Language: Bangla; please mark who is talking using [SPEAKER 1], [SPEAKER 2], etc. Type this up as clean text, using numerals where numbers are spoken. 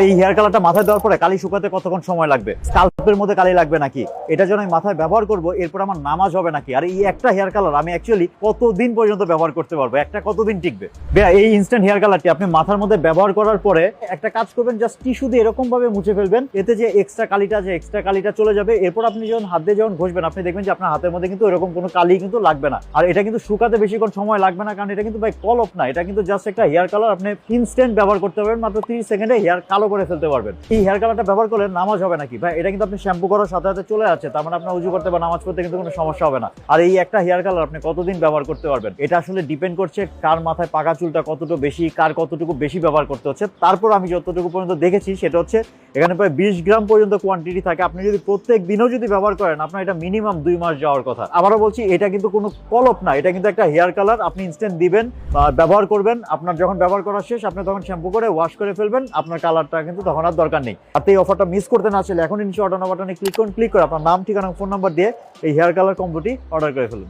[SPEAKER 1] এই হেয়ার কালারটা মাথায় দেওয়ার পরে কালি শুকাতে কতক্ষণ সময় লাগবে, স্কাল্পের মধ্যে কালি লাগবে নাকি, এটা যেন আমি মাথায় ব্যবহার করবো, এরপর আমার নামাজ হবে নাকি, আর এই একটা হেয়ার কালার আমি অ্যাকচুয়ালি কতদিন পর্যন্ত ব্যবহার করতে পারবো, একটা কতদিন টিকবে। ভাইয়া এই ইনস্ট্যান্ট হেয়ার কালারটি আপনি মাথার মধ্যে ব্যবহার করার পরে একটা কাজ করবেন, জাস্ট টিস্যু দিয়ে এরকম ভাবে মুছে ফেলবেন, এতে যে এক্সট্রা কালিটা আছে এক্সট্রা কালিটা চলে যাবে। এরপর আপনি যখন হাত দিয়ে যখন ঘষবেন আপনি দেখবেন যে আপনার হাতের মধ্যে কিন্তু এরকম কোনো কালি কিন্তু লাগবে না। আর এটা কিন্তু শুকাতে বেশিক্ষণ সময় লাগবে না, কারণ এটা কিন্তু ভাই কলপ না, এটা কিন্তু জাস্ট একটা হেয়ার কালার। আপনি ইনস্ট্যান্ট ব্যবহার করতে পারবেন, মাত্র 30 সেকেন্ডে হেয়ার কালো করে ফেলতে পারবেন। এই হেয়ার কালারটা ব্যবহার করলে নামাজ হবে নাকি ভাই, এটা কিন্তু আপনি শ্যাম্পু করার সাথে সাথে চলে যাচ্ছে, তার মানে আপনার উজু করতে বা নামাজ পড়তে কিন্তু কোনো সমস্যা হবে না। আর এই একটা হেয়ার কালার আপনি কতদিন ব্যবহার করতে পারবেন, এটা আসলে ডিপেন্ড করছে কার মাথায় পাকা চুলটা কতটুকু বেশি, কার কতটুকু বেশি ব্যবহার করতে হচ্ছে। তারপর আমি যতটুকু পর্যন্ত দেখেছি সেটা হচ্ছে এখানে প্রায় 20 গ্রাম পর্যন্ত কোয়ান্টিটি থাকে। আপনি যদি প্রত্যেক দিনও যদি ব্যবহার করেন আপনার এটা মিনিমাম 2 মাস যাওয়ার কথা। আবারও বলছি, এটা কিন্তু কোনো কলপ না, এটা কিন্তু একটা হেয়ার কালার। আপনি ইনস্ট্যান্ট দিবেন, ব্যবহার করবেন, আপনার যখন ব্যবহার করা শেষ আপনি তখন শ্যাম্পু করে ওয়াশ করে ফেলবেন, আপনার কালারটা কিন্তু তখন আর দরকার নেই। আপনি এই অফারটা মিস করতে না চাইলে এখন নিচে অর্ডার বাটনে ক্লিক করে আপনার নাম, ঠিকানা, ফোন নাম্বার দিয়ে এই হেয়ার কালার কম্বোটি অর্ডার করে ফেলুন।